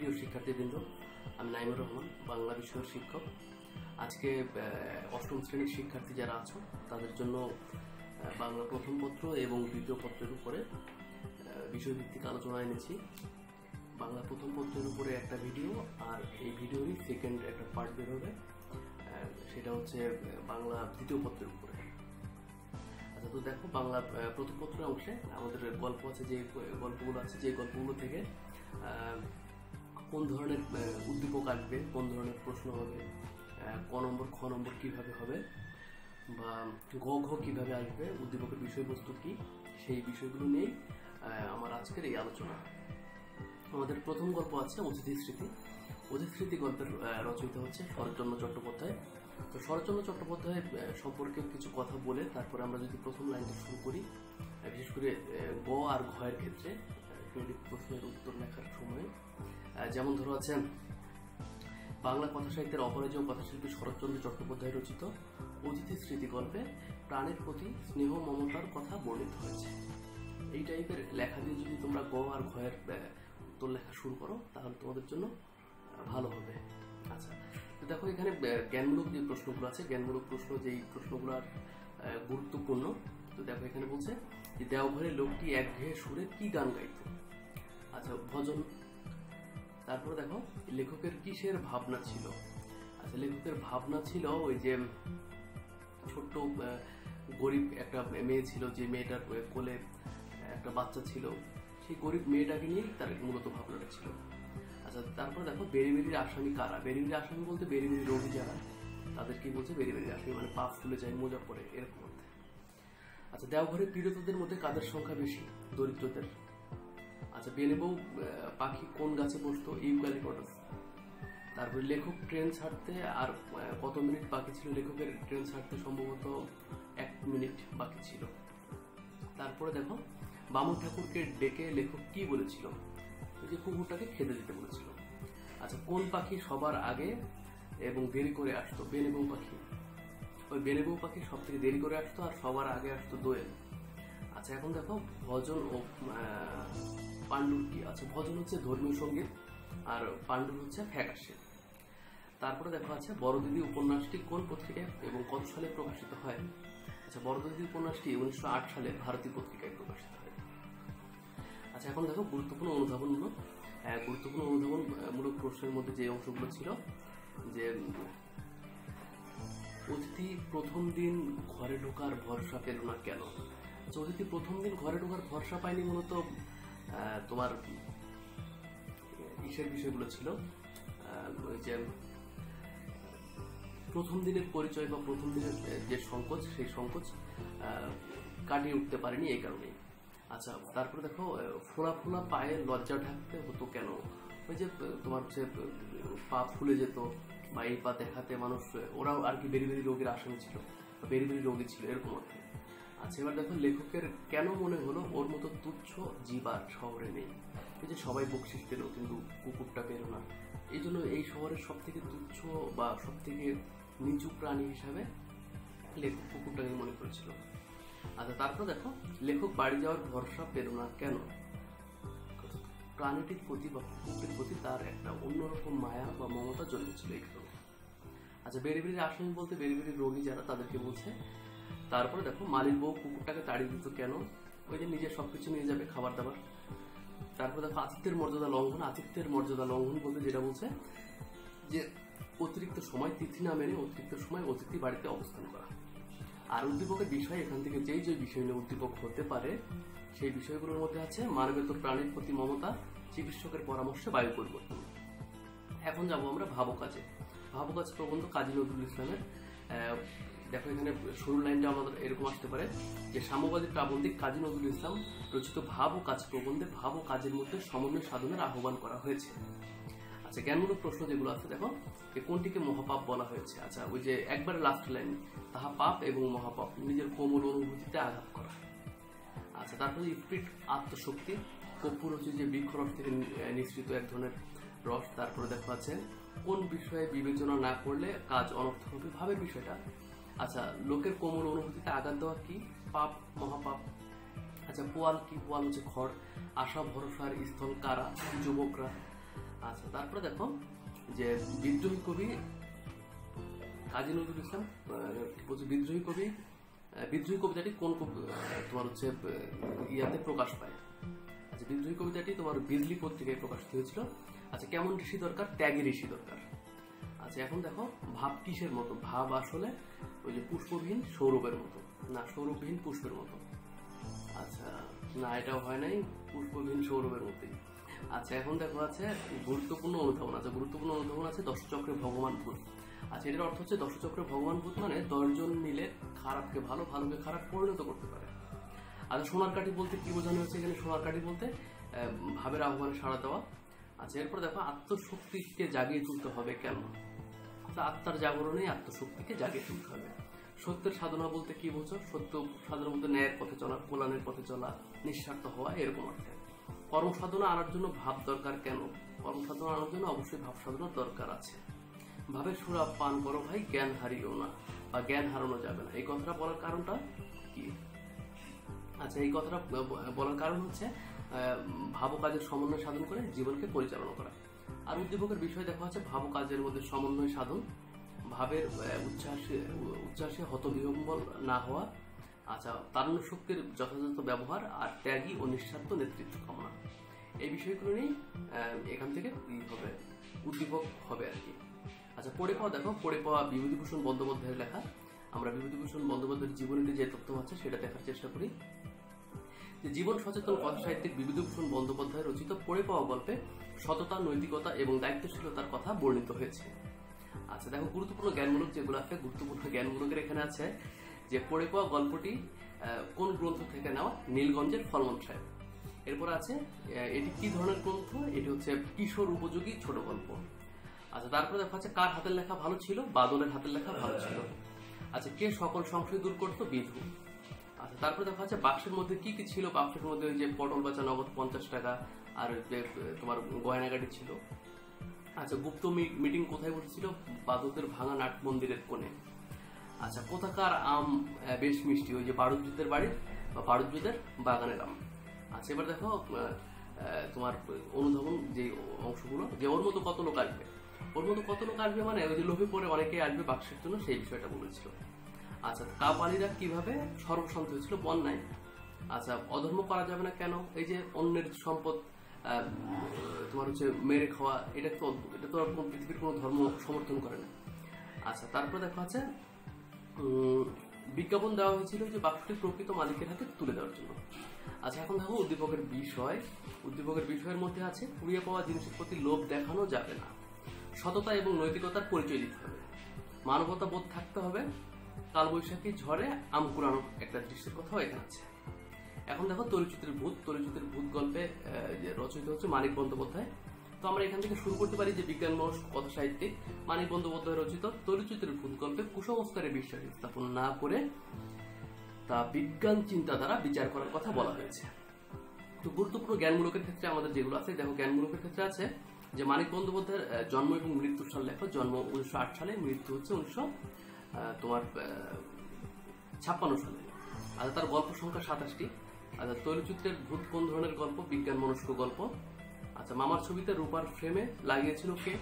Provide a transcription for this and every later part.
প্রিয় শিক্ষার্থীবৃন্দ, আমি নাইমুর রহমান, বাংলা বিষয়ের শিক্ষক। আজকে অষ্টম শ্রেণীর শিক্ষার্থী যারা আছো তাদের জন্য বাংলা প্রথম পত্র এবং দ্বিতীয় পত্রের উপরে বিষয়ভিত্তিক আলোচনা এনেছি। বাংলা প্রথম পত্রের উপরে একটা ভিডিও, আর এই ভিডিওরই সেকেন্ড একটা পার্ট বের হবে, সেটা হচ্ছে বাংলা দ্বিতীয় পত্রের উপরে। আচ্ছা, তো দেখো, বাংলা প্রথম পত্রের অংশে আমাদের গল্প আছে, যে গল্পগুলো আছে, যে গল্পগুলো থেকে কোন ধরনের উদ্দীপক আসবে, কোন ধরনের প্রশ্ন হবে, ক নম্বর খ নম্বর কিভাবে হবে, বা ঘ ঘ কিভাবে আসবে, উদ্দীপকের বিষয়বস্তু কি, সেই বিষয়গুলো নিয়েই আমার আজকের এই আলোচনা। আমাদের প্রথম গল্প আছে অতিথি স্মৃতি। অতিথি স্মৃতি গল্পের রচয়িতা হচ্ছে শরৎচন্দ্র চট্টোপাধ্যায়। তো শরৎচন্দ্র চট্টোপাধ্যায় সম্পর্কে কিছু কথা বলে তারপরে আমরা যদি প্রথম লাইনটা শুরু করি, বিশেষ করে গ আর ঘ এর ক্ষেত্রে ক্রেডিট প্রশ্নের উত্তর লেখার সময়, যেমন ধরো আছে, বাংলা কথা সাহিত্যের অপরাজেয় কথাশিল্পী শরৎচন্দ্র চট্টোপাধ্যায় রচিত অতিথি স্মৃতি গল্পে প্রাণের প্রতি স্নেহ মমতার কথা বর্ণিত হয়েছে। এই টাইপের লেখা দিয়ে যদি তোমরা গ আর ঘ এর উত্তর লেখা শুরু করো তাহলে তোমাদের জন্য ভালো হবে। আচ্ছা, তো দেখো, এখানে জ্ঞানমূলক যে প্রশ্নগুলো আছে, জ্ঞানমূলক প্রশ্ন, যেই প্রশ্নগুলো গুরুত্বপূর্ণ। তো দেখো, এখানে বলছে যে দেওঘরের লোকটি একঘেয়ে সুরে কি গান গাইত। আচ্ছা, ভজন। তারপরে দেখো, লেখকের কিসের ভাবনা ছিল। আচ্ছা, লেখকের ভাবনা ছিল ওই যে ছোট্ট গরিব একটা মেয়ে ছিল, যে মেয়েটার কোলে একটা বাচ্চা ছিল, সেই গরিব মেয়েটাকে নিয়েই তার মূলত ভাবনাটা ছিল। আচ্ছা, তারপরে দেখো, বেরিবেরির আসামি কারা। বেরিবেরির আসামি বলতে বেরিবেরি রোগী যারা, তাদেরকে বলছে বেরিবেরির আসামি, মানে পা ফুলে যায়, মোজা পড়ে, এরকম অর্থে। আচ্ছা, দেওঘরে পীড়িতদের মধ্যে কাদের সংখ্যা বেশি? দরিদ্রদের। আচ্ছা, বেলেবউ পাখি কোন গাছে বসতো? ইউক্যালিপটাস। তারপরে লেখক ট্রেন ছাড়তে আর কত মিনিট বাকি ছিল? লেখকের ট্রেন ছাড়তে সম্ভবত 1 মিনিট বাকি ছিল। তারপরে দেখো, বামন ঠাকুরকে ডেকে লেখক কি বলেছিল? যে কুকুরটাকে খেতে দিতে বলেছিল। আচ্ছা, কোন পাখি সবার আগে এবং দেরি করে আসতো? বেলেবউ পাখি। ওই বেলেবউ পাখি সব থেকে দেরি করে আসতো আর সবার আগে আসতো দোয়েল। আচ্ছা, এখন দেখো, ভজন ও পাণ্ডুর কি। আচ্ছা, ভজন হচ্ছে ধর্মীয় সঙ্গীত আর পাণ্ডুর হচ্ছে ফ্যাকাশে। তারপরে দেখো আছে, বড়দিদি উপন্যাসটি কোন পত্রিকায় এবং কত সালে প্রকাশিত হয়? আচ্ছা, বড়দিদি উপন্যাসটি 1908 সালে ভারতী পত্রিকায় প্রকাশিত হয়। আচ্ছা, এখন দেখো, গুরুত্বপূর্ণ অনুধাবনমূলক প্রশ্নের মধ্যে যে অংশগুলো ছিল, যে অতিথি প্রথম দিন ঘরে ঢোকার ভরসা পেল না কেন? আচ্ছা, অতিথি প্রথম দিন ঘরে ঢোকার ভরসা পায়নি মূলত তোমার ইসের বিষয়গুলো ছিল, ওই যে প্রথম দিনের পরিচয় বা প্রথম দিনের যে সংকোচ, সেই সংকোচ কাটিয়ে উঠতে পারেনি, এই কারণেই। আচ্ছা, তারপরে দেখো, ফোলা ফোলা পায়ে লজ্জা ঢাকতে হতো কেন? ওই যে তোমার হচ্ছে পা ফুলে যেত, বা এই পা দেখাতে মানুষ, ওরাও আর কি বেরিবেরি রোগের আসামি ছিল, বেরিবেরি রোগী ছিল, এরকম অর্থে। আচ্ছা, এবার দেখো, লেখকের কেন মনে হলো ওর মতো তুচ্ছ জীব আর শহরে নেই? এই যে সবাই বকশিস পেল কিন্তু কুকুরটা পেল না, এই জন্য এই শহরের সব থেকে তুচ্ছ বা সব থেকে নিচু প্রাণী হিসাবে লেখক কুকুরটাকে মনে করেছিল। আচ্ছা, তারপর দেখো, লেখক বাড়ি যাওয়ার ভরসা পেল না কেন? প্রাণীটির প্রতি বা কুকুরের প্রতি তার একটা অন্যরকম মায়া বা মমতা জন্মেছিল এই কারণে। আচ্ছা, বেরিবেরির আসামি বলতে বেরিবেরির রোগী যারা, তাদেরকে বলছে। তারপরে দেখো, মালির বউ কুকুরটাকে তাড়িয়ে দিত কেন? ওই যে নিজের সবকিছু নিয়ে যাবে, খাবার দাবার। তারপরে দেখো, আতিথ্যের মর্যাদা লঙ্ঘন। আতিথ্যের মর্যাদা লঙ্ঘন বলতে যেটা বলছে যে অতিরিক্ত সময় তিথি না মেনে অতিরিক্ত সময় অতিথি বাড়িতে অবস্থান করা। আর উদ্দীপকের বিষয়, এখান থেকে যেই যে বিষয় নিয়ে উদ্দীপক হতে পারে সেই বিষয়গুলোর মধ্যে আছে মানবেতর প্রাণীর প্রতি মমতা, চিকিৎসকের পরামর্শে বায়ু পরিবর্তন। এখন যাবো আমরা ভাবকাজে। ভাবকাজ প্রবন্ধ কাজী নজরুল ইসলামের। দেখো, এখানে শুরুর লাইনটা আমাদের এরকম আসতে পারে যে সাম্যবাদী প্রাবন্ধিক কাজী নজরুল ইসলাম রচিত ভাব ও কাজ প্রবন্ধে ভাব ও কাজের মধ্যে সমন্বয় সাধনের আহ্বান করা হয়েছে। আচ্ছা, জ্ঞানমূলক প্রশ্ন যেগুলো আছে, দেখো, কোনটিকে মহাপাপ বলা হয়েছে? আচ্ছা, ওই যে একবারে লাস্ট লাইন, তাহা পাপ এবং মহাপাপ, নিজের কোমল অনুভূতিতে আঘাত করা। আচ্ছা, তারপরে স্পিরিট আত্মশক্তি। কর্পূর হচ্ছে যে বৃক্ষরস থেকে নিঃসৃত এক ধরনের রস। তারপরে দেখো আছে, কোন বিষয়ে বিবেচনা না করলে কাজ অনর্থক হবে? ভাবের বিষয়টা। আচ্ছা, লোকের কোমল অনুভূতিতে আঘাত দেওয়া কি? পাপ, মহাপাপ। আচ্ছা, পোয়াল কি? পোয়াল হচ্ছে খড়। আশা ভরসার স্থল কারা? যুবকরা। আচ্ছা, তারপরে দেখো যে বিদ্রোহী কবি কাজী নজরুল ইসলাম বলছে বিদ্রোহী কবিতাটি কোন তোমার হচ্ছে ইয়াতে প্রকাশ পায়। আচ্ছা, বিদ্রোহী কবিতাটি তোমার বিজলি পত্রিকায় প্রকাশিত হয়েছিল। আচ্ছা, কেমন ঋষি দরকার? ত্যাগী ঋষি দরকার। আচ্ছা, এখন দেখো ভাব কিসের মতো? ভাব আসলে ওই যে পুষ্পবিহীন সৌরভের মতো, না সৌরভবিহীন পুষ্পের মতো। আচ্ছা, না এটাও হয় নাই, পুষ্পবিহীন সৌরভের মতোই। আচ্ছা, এখন দেখো আছে গুরুত্বপূর্ণ অনুধাবন। আচ্ছা, গুরুত্বপূর্ণ অনুধাবন আছে দশচক্রে ভগবান ভূত। আচ্ছা, এটার অর্থ হচ্ছে দশচক্রে ভগবান ভূত মানে 10 জন মিলে খারাপকে ভালো, ভালোকে খারাপ পরিণত করতে পারে। আচ্ছা, সোনার কাঠি বলতে কি বোঝানো হচ্ছে এখানে? সোনার কাঠি বলতে ভাবের আহ্বানে সাড়া দেওয়া। আচ্ছা, এরপর দেখো আত্মশক্তিকে জাগিয়ে তুলতে হবে কেন? আত্মার জাগরণে আত্মশক্তিকে জাগিয়ে তুলতে হবে। সত্যের সাধনা বলতে কি বোঝো? সত্য সাধনা বলতে ন্যায়ের পথে চলা, কল্যাণের পথে চলা, নিঃস্বার্থ হওয়া, এরকম অর্থে। কর্ম সাধনা আনার জন্য ভাব দরকার কেন? কর্ম সাধনা আনার জন্য অবশ্যই ভাব সাধনার দরকার আছে। ভাবের সুরা পান করো ভাই, জ্ঞান হারিও না, বা জ্ঞান হারানো যাবে না। এই কথাটা বলার কারণটা কি? আচ্ছা, এই কথাটা বলার কারণ হচ্ছে ভাব কাজের সমন্বয় সাধন করে জীবনকে পরিচালনা করা। আর উদ্দীপকের বিষয় দেখা যাচ্ছে ভাব কাজের মধ্যে সমন্বয় সাধন, ভাবের উচ্ছ্বাসে হতবিহ্বল না হওয়া। আচ্ছা, তারুণ্য শক্তির যথাযথ ব্যবহার, আর ত্যাগী ও নিঃস্বার্থ নেতৃত্ব কামনা। এই বিষয়গুলো নিয়ে এখান থেকে হবে উদ্দীপক হবে আর কি। আচ্ছা, পড়ে পাওয়া দেখো, পড়ে পাওয়া বিভূতিভূষণ বন্দ্যোপাধ্যায়ের লেখা। আমরা বিভূতিভূষণ বন্দ্যোপাধ্যায়ের জীবনীতে যে তথ্য আছে সেটা দেখার চেষ্টা করি। যে জীবন সচেতন কথা সাহিত্যিক বিভূতিভূষণ বন্দ্যোপাধ্যায় রচিত পড়ে পাওয়া গল্পে সততা, নৈতিকতা এবং দায়িত্বশীলতার কথা বর্ণিত হয়েছে। আচ্ছা, দেখো গুরুত্বপূর্ণ জ্ঞানমূলক যেগুলো আছে, গুরুত্বপূর্ণ জ্ঞানমূলকের এখানে আছে যে পড়ে পাওয়া গল্পটি কোন গ্রন্থ থেকে নেওয়া? নীলগঞ্জের ফলমন সাহেব। এরপর আছে এটি কি ধরনের গ্রন্থ? এটি হচ্ছে কিশোর উপযোগী ছোট গল্প। আচ্ছা, তারপরে দেখা যাচ্ছে কার হাতের লেখা ভালো ছিল? বাদলের হাতের লেখা ভালো ছিল। আচ্ছা, কে সকল সংশয় দূর করতো? বিধু। আচ্ছা, তারপরে দেখা যাচ্ছে বাক্সের মধ্যে কি কি ছিল? বাক্সের মধ্যে ওই যে পটল বাচা নগদ 50 টাকা, আর তোমার গয়নাগাড়ি ছিল। আচ্ছা, গুপ্ত মিটিং কোথায় বসেছিল? বাদলদের ভাঙা নাট মন্দিরের কোণে। আচ্ছা, কোথাকার আম বেশ মিষ্টি? ওই যে বারুজ্জুদের বাড়ির বা বারুজ্জুদের বাগানের আম। আচ্ছা, এবার দেখো তোমার অনুধাবন যে অংশগুলো, যে ওর মতো কত লোক আসবে। ওর মতো কত লোক আসবে মানে ওই যে লোভে পড়ে অনেকেই আসবে বাক্সের জন্য, সেই বিষয়টা বলেছিল। আচ্ছা, কাপালিরা কিভাবে সর্বশান্ত হয়েছিল? বন্যায়। আচ্ছা, অধর্ম করা যাবে না কেন? এই যে অন্যের সম্পদ তোমার হচ্ছে মেরে খাওয়া, এটা তো পৃথিবীর কোনো ধর্ম সমর্থন করে না। আচ্ছা, তারপরে দেখা যাচ্ছে বিজ্ঞাপন দেওয়া হয়েছিল যে বাক্সটি প্রকৃত মালিকের হাতে তুলে দেওয়ার জন্য। আচ্ছা, এখন দেখো উদ্দীপকের বিষয়। উদ্দীপকের বিষয়ের মধ্যে আছে কুড়িয়ে পাওয়া জিনিসের প্রতি লোভ দেখানো যাবে না, সততা এবং নৈতিকতার পরিচয় দিতে হবে, মানবতা বোধ থাকতে হবে, কালবৈশাখী ঝড়ে আম কুড়ানোর একটা দৃশ্যের কথাও এখানে আছে। এখন দেখো তরিচিত্রের ভূত। তরিচিত্রের ভূত গল্পে রচিত হচ্ছে মানিক বন্দ্যোপাধ্যায়। তো আমরা এখান থেকে শুরু করতে পারি যে বিজ্ঞান মনস্ক কথা সাহিত্যিক মানিক বন্দ্যোপাধ্যায় রচিত তরিচিত্রের ভূত গল্পে কুসংস্কারে বিশ্বাস স্থাপন না করে তা বিজ্ঞান চিন্তা দ্বারা বিচার করার কথা বলা হয়েছে। তো গুরুত্বপূর্ণ জ্ঞানমূলকের ক্ষেত্রে আমাদের যেগুলো আছে দেখো, জ্ঞানমূলকের ক্ষেত্রে আছে যে মানিক বন্দ্যোপাধ্যায়ের জন্ম এবং মৃত্যুর সাল লেখো। জন্ম 1908 সালে, মৃত্যু হচ্ছে 1956 সালে। আচ্ছা, তার গল্প সংখ্যা 27টি। আচ্ছা, তৈলচিত্রের ভূত কোন ধরনের গল্প? বিজ্ঞান মনস্ক গল্প। আচ্ছা, মামার ছবিতে রূপার ফ্রেমে লাগিয়েছিল কে?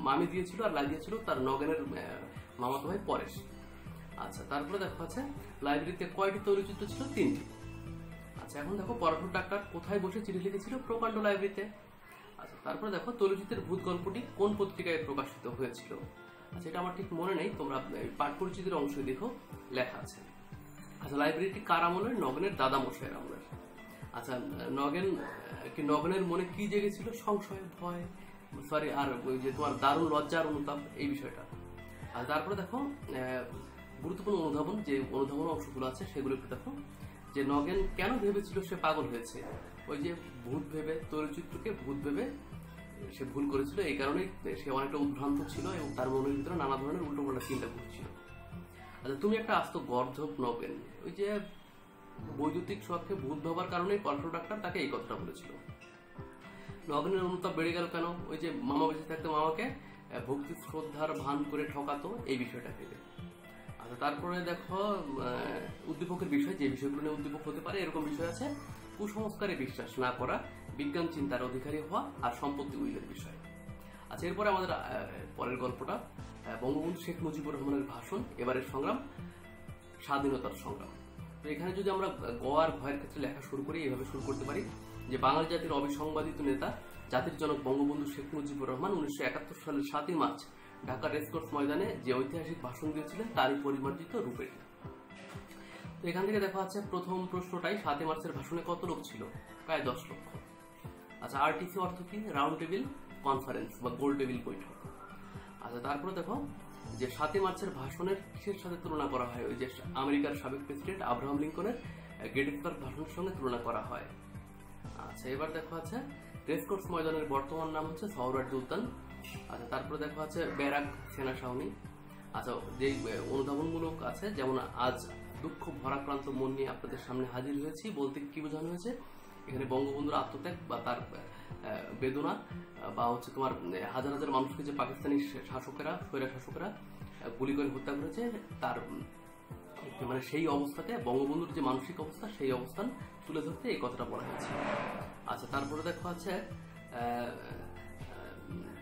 মামি দিয়েছিল, আর লাগিয়েছিল তার নগেনের মামাতো ভাই পরেশ। আচ্ছা, তারপরে দেখো আছে লাইব্রেরিতে কয়টি তৈলচিত্র ছিল? 3টি। আচ্ছা, এখন দেখো পরাঠুর ডাক্তার কোথায় বসে চিঠি লিখেছিল? প্রকাণ্ড লাইব্রেরিতে। আচ্ছা, তারপরে দেখো তৈলচিত্রের ভূত গল্পটি কোন পত্রিকায় প্রকাশিত হয়েছিল? আচ্ছা, এটা আমার ঠিক মনে নেই, তোমরা পাঠ পরিচিতির অংশে দেখো লেখা আছে। আচ্ছা, লাইব্রেরিটি কার আমলের? নগেনের দাদা মশাইয়ের আমলের। আচ্ছা, নগেনের মনে কি জেগেছিল? সংশয়, ভয়, আর ওই যে তোমার দারুণ লজ্জার অনুতাপ, এই বিষয়টা। আর তারপরে দেখো গুরুত্বপূর্ণ অনুধাবন, যে অনুধাবন অংশগুলো আছে সেগুলো একটু দেখো। যে নগেন কেন ভেবেছিল সে পাগল হয়েছে? ওই যে ভূত ভেবে, তৈলচিত্রকে ভূত ভেবে সে ভুল করেছিল, এই কারণেই সে অনেকটা উদ্ভ্রান্ত ছিল এবং তার মনের ভিতরে নানা ধরনের উল্টোপাল্টা চিন্তা করছিল। আচ্ছা, তুমি একটা আস্ত গর্ধব নগেন। ওই যে বৈদ্যুতিক শখকে ভূত ভাবার কারণেই পরাঠুর ডাক্তার তাকে এই কথাটা বলেছিল। নগেনের অনুতাপ বেড়ে গেল কেন? ওই যে মামা বেঁচে থাকতে মামাকে ভক্তি শ্রদ্ধার ভান করে ঠকাতো, এই বিষয়টা ভেবে। আচ্ছা, তারপরে দেখো উদ্দীপকের বিষয়, যে বিষয়গুলো নিয়ে উদ্দীপক হতে পারে এরকম বিষয় আছে। কুসংস্কারে বিশ্বাস না করা, বিজ্ঞান চিন্তার অধিকারী হওয়া আর সম্পত্তি উইলের বিষয়। আচ্ছা, এরপরে আমাদের পরের গল্পটা বঙ্গবন্ধু শেখ মুজিবুর রহমানের ভাষণ, এবারের সংগ্রাম, স্বাধীনতার সংগ্রাম। তো এখানে যদি আমরা গ আর ঘয়ের ক্ষেত্রে লেখা শুরু করি, এভাবে শুরু করতে পারি যে বাঙালি জাতির অবিসংবাদিত নেতা জাতির জনক বঙ্গবন্ধু শেখ মুজিবুর রহমান 1971 সালের 7 মার্চ ঢাকা রেসকোর্স ময়দানে যে ঐতিহাসিক ভাষণ দিয়েছিলেন তারই পরিমার্জিত রূপে। তো এখান থেকে দেখা যাচ্ছে প্রথম প্রশ্নটাই 7 মার্চের ভাষণে কত লোক ছিল? প্রায় 10 লক্ষ। আচ্ছা, আরটিসি অর্থ কি? রাউন্ড টেবিল কনফারেন্স বা গোল টেবিল বৈঠক। আচ্ছা, তারপরে দেখো যে 7 মার্চের ভাষণের কিসের সাথে তুলনা করা হয়? ওই যে আমেরিকার সাবেক প্রেসিডেন্ট আব্রাহাম লিঙ্কনের গেটিসবার্গ ভাষণের সঙ্গে তুলনা করা হয়। আচ্ছা, এবার দেখো আছে রেসকোর্স ময়দানের বর্তমান নাম হচ্ছে সোহরাওয়ার্দী উদ্যান। আচ্ছা, তারপরে দেখো আছে ব্যারাক সেনা ছাউনি। আচ্ছা, যে অনুধাবনমূলক আছে, যেমন আজ দুঃখ ভরাক্রান্ত মন নিয়ে আপনাদের সামনে হাজির হয়েছি বলতে কি বোঝানো হয়েছে? এখানে বঙ্গবন্ধুর আত্মত্যাগ বা তার বেদনা বা হচ্ছে তোমার হাজার হাজার মানুষকে যে পাকিস্তানি শাসকেরা, স্বৈরা শাসকেরা গুলি করে হত্যা করেছে, তার মানে সেই অবস্থাতে বঙ্গবন্ধুর যে মানসিক অবস্থা, সেই অবস্থান তুলে ধরতে এই কথাটা বলা হয়েছে। আচ্ছা, তারপরে দেখো আছে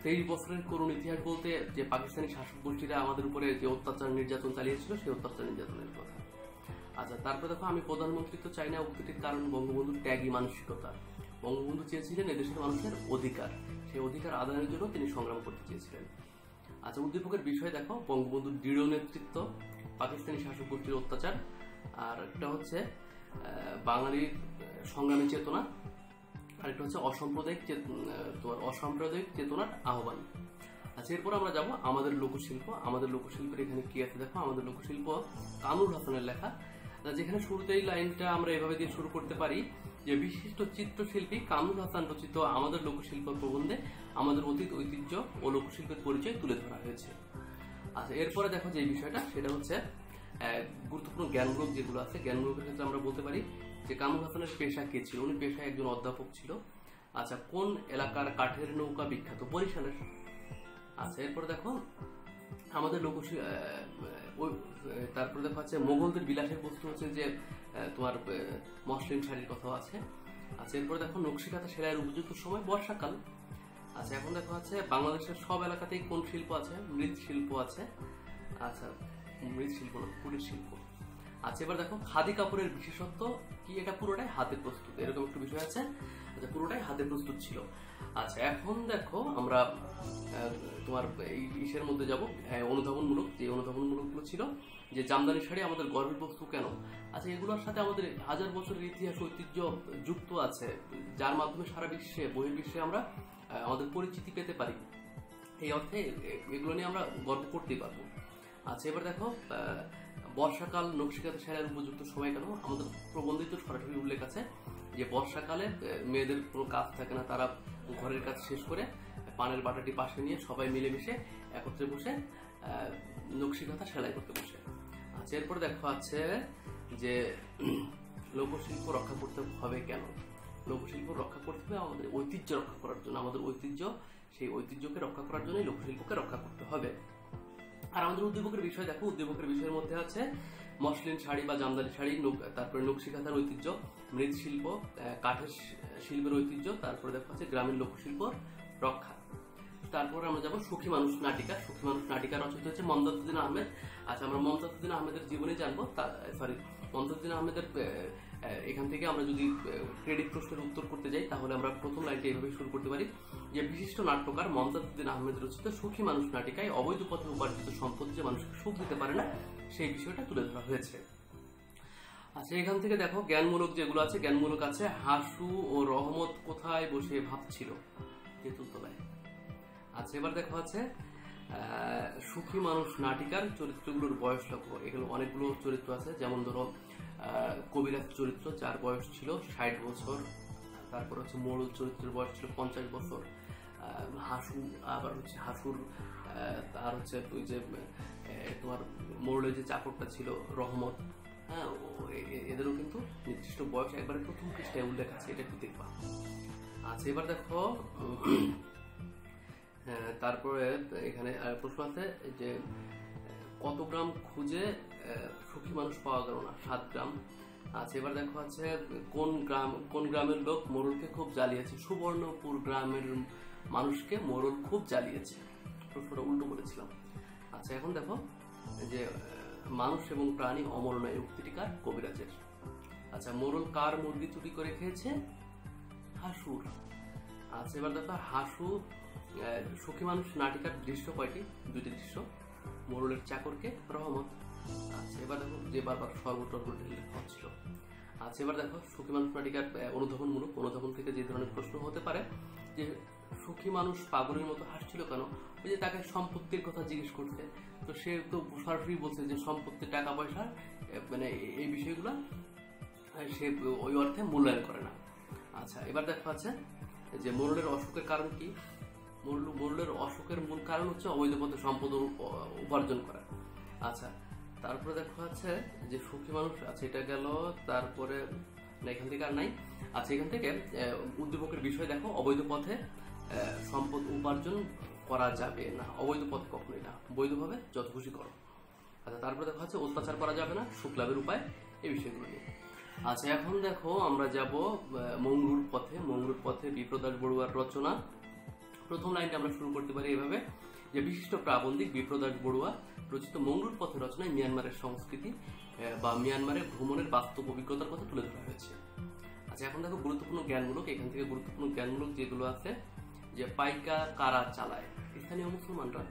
23 বছরের করুণ ইতিহাস বলতে যে পাকিস্তানি শাসক গোষ্ঠীরা আমাদের উপরে যে অত্যাচার নির্যাতন চালিয়েছিল, সেই অত্যাচার নির্যাতনের কথা। আচ্ছা, তারপরে দেখো আমি প্রধানমন্ত্রী তো চাই না উক্তিটির কারণ বঙ্গবন্ধুর ত্যাগী মানসিকতা। বঙ্গবন্ধু চেয়েছিলেন এদেশের মানুষের অধিকার, সেই অধিকার আদায়ের জন্য তিনি সংগ্রাম করতে চেয়েছিলেন। আচ্ছা, উদ্দীপকের বিষয় দেখো বঙ্গবন্ধুর দৃঢ় নেতৃত্ব, পাকিস্তানি শাসক গোষ্ঠীর অত্যাচার, আর একটা হচ্ছে বাঙালির সংগ্রামী চেতনা, আর একটা হচ্ছে অসাম্প্রদায়িক চেতনার আহ্বান। আচ্ছা, এরপর আমরা যাব আমাদের লোকশিল্প। আমাদের লোকশিল্পের এখানে কি আছে দেখো, আমাদের লোকশিল্প কামরুল হাসানের লেখা, যেখানে শুরুতেই লাইনটা আমরা এভাবে দিয়ে শুরু করতে পারি যে বিশিষ্ট চিত্রশিল্পী কামরুল হাসান রচিত আমাদের লোকশিল্প প্রবন্ধে আমাদের অতীত ঐতিহ্য ও লোকশিল্পের পরিচয় তুলে ধরা হয়েছে। আচ্ছা, এরপরে দেখো যে বিষয়টা সেটা হচ্ছে গুরুত্বপূর্ণ জ্ঞানমূলক যেগুলো আছে, জ্ঞানমূলকের ক্ষেত্রে আমরা বলতে পারি যে কামরুল হাসানের পেশা কে ছিল? উনি পেশায় একজন অধ্যাপক ছিল। আচ্ছা, কোন এলাকার কাঠের নৌকা বিখ্যাত? বরিশালের। আচ্ছা, এরপরে দেখো আমাদের তারপরে দেখো আছে মোগলদের বিলাসের বস্তু হচ্ছে যে তোমার মসলিন শাড়ির কথা আছে। আচ্ছা, এরপরে দেখো নকশিকাঁথা সেলাইয়ের উপযুক্ত সময় বর্ষাকাল। আচ্ছা, এখন দেখো আছে বাংলাদেশের সব এলাকাতেই কোন শিল্প আছে? মৃৎশিল্প আছে। আচ্ছা, মৃৎশিল্প না, কুটির শিল্প। আচ্ছা, এবার দেখো খাদি কাপড়ের বিশেষত্ব কি? এটা পুরোটাই হাতে প্রস্তুত, এরকম একটা বিষয় আছে। আচ্ছা, পুরোটাই হাতে প্রস্তুত ছিল। আচ্ছা, এখন দেখো আমরা তোমার ইসের মধ্যে যাব, অনুধাবনমূলক। যে অনুধাবনমূলকগুলো ছিল যে জামদানি শাড়ি আমাদের গর্বের বস্তু কেন? আচ্ছা, এগুলোর সাথে আমাদের হাজার বছরের ইতিহাস ঐতিহ্য যুক্ত আছে, যার মাধ্যমে সারা বিশ্বে বহির্বিশ্বে আমরা আমাদের পরিচিতি পেতে পারি। এই অর্থে এগুলো নিয়ে আমরা গর্ব করতেই পারবো। আচ্ছা, এবার দেখো বর্ষাকাল নকশিকাঁথা সেলাইয়ের উপযুক্ত সময় কেন? আমাদের প্রবন্ধিত সরাসরি উল্লেখ আছে যে বর্ষাকালে মেয়েদের কোনো কাজ থাকে না, তারা ঘরের কাজ শেষ করে পানের বাটাটি পাশে নিয়ে সবাই মিলেমিশে একত্রে বসে নকশিকাঁথা সেলাই করতে বসে। আচ্ছা, এরপরে দেখো আছে যে লোকশিল্প রক্ষা করতে হবে কেন? লোকশিল্প রক্ষা করতে হবে আমাদের ঐতিহ্য রক্ষা করার জন্য। আমাদের ঐতিহ্য, সেই ঐতিহ্যকে রক্ষা করার জন্যই লোকশিল্পকে রক্ষা করতে হবে। আর আমাদের উদ্দীপকের বিষয় দেখো, উদ্দীপকের বিষয়ের মধ্যে আছে মসলিন শাড়ি বা জামদানি শাড়ি, তারপরে নকশিকাঁথার ঐতিহ্য, মৃৎশিল্প, কাঠের শিল্পের ঐতিহ্য, তারপরে দেখো আছে গ্রামীণ লোকশিল্প রক্ষা। তারপরে আমরা যাবো সুখী মানুষ নাটিকা। সুখী মানুষ নাটিকা রচিত হচ্ছে মমতাজউদ্দিন আহমেদ। আচ্ছা, আমরা মমতাজউদ্দিন আহমেদের জীবনী জানবো। মমতাজউদ্দিন আহমেদের এখান থেকে আমরা যদি ক্রেডিট প্রশ্নের উত্তর করতে যাই তাহলে আমরা প্রথম লাইনটা এইভাবে শুরু করতে পারি যে বিশিষ্ট নাট্যকার মমতাজউদ্দিন আহমেদ রচিত সুখী মানুষ নাটিকায় অবৈধ পথে উপার্জিত সম্পদ যে মানুষকে সুখ দিতে পারে না, সেই বিষয়টা তুলে ধরা হয়েছে। আচ্ছা, এখান থেকে দেখো জ্ঞানমূলক যেগুলো আছে, জ্ঞানমূলক আছে হাসু ও রহমত কোথায় বসে ভাবছিল? তেঁতুলতলায়। আচ্ছা, এবার দেখো আছে সুখী মানুষ নাটিকার চরিত্রগুলোর বয়স লক্ষ্য। এগুলো অনেকগুলো চরিত্র আছে, যেমন ধরো কবিরাজ চরিত্র, যার বয়স ছিল 60 বছর। তারপর হচ্ছে মোড়ল চরিত্রের বয়স ছিল 50 বছর। হাসু, আবার হচ্ছে হাসুর আর হচ্ছে ওই যে তোমার মোড়লের যে চাকরটা ছিল রহমত, হ্যাঁ, এদেরও কিন্তু নির্দিষ্ট বয়স একবারে প্রথম পৃষ্ঠায় উল্লেখ আছে, এটা একটু দেখবা। আচ্ছা, এবার দেখো তারপরে এখানে প্রশ্ন আছে যে কত গ্রাম খুঁজে সুখী মানুষ পাওয়া গেল না? 7 গ্রাম। আচ্ছা, এবার দেখো আছে কোন গ্রামের লোক মোড়লকে খুব জ্বালিয়েছে? সুবর্ণপুর গ্রামের মানুষকে মোড়ল খুব জ্বালিয়েছে। প্রশ্নটা উল্টো বলেছিলাম। আচ্ছা, এখন দেখো যে মানুষ এবং প্রাণী অমর নয়, উক্তিটি কার? কবিরাজের। আচ্ছা, মোড়ল কার মুরগি চুরি করে খেয়েছে? হাসুর। আচ্ছা, এবার দেখো হাসু সুখী মানুষ নাটিকার দৃশ্য কয়টি? 2টি দৃশ্য। মোড়লের চাকরকে রহমত। আচ্ছা, এবার দেখো যে বারবার সর্বটর্ব লেখা হচ্ছিল। আচ্ছা, এবার দেখো সুখী মানুষ নাটিকার অনুধাবন থেকে যে ধরনের প্রশ্ন হতে পারে যে সুখী মানুষ পাগলের মতো হাসছিল কেন? ওই যে তাকে সম্পত্তির কথা জিজ্ঞেস করছে, তো সে তো সরাসরি বলছে যে সম্পত্তি, টাকা পয়সা, মানে এই বিষয়গুলো সে ওই অর্থে মূল্যায়ন করে না। আচ্ছা, এবার দেখো আছে যে মোড়লের অসুখের কারণ কি? মোড়লের অসুখের মূল কারণ হচ্ছে অবৈধ পথে সম্পদ উপার্জন করা। আচ্ছা, তারপরে দেখো আছে যে সুখী মানুষ, আচ্ছা এটা গেল, তারপরে এখান থেকে আর নাই। আচ্ছা, এখান থেকে উদ্দীপকের বিষয় দেখো, অবৈধ পথে সম্পদ উপার্জন করা যাবে না, অবৈধ পথে কখনোই না, বৈধভাবে যত খুশি করো। আচ্ছা, তারপরে দেখো আছে অত্যাচার করা যাবে না, সুখ লাভের উপায়, এই বিষয়গুলো নিয়ে। আচ্ছা, এখন দেখো আমরা যাব মংরুর পথে বিপ্রদাস বড়ুয়ার রচনা। প্রথম লাইনটা আমরা শুরু করতে পারি এভাবে যে বিশিষ্ট প্রাবন্ধিক বিপ্রদাস বড়ুয়া রচিত মংরুর পথে রচনায় মিয়ানমারের সংস্কৃতি বা মিয়ানমারের ভ্রমণের বাস্তব অভিজ্ঞতার কথা তুলে ধরা হয়েছে। আচ্ছা, এখন দেখো গুরুত্বপূর্ণ জ্ঞানমূলক, এখান থেকে গুরুত্বপূর্ণ জ্ঞানমূলক যেগুলো আছে যে পাইকা কারা চালায়? স্থানীয় মুসলমানরা।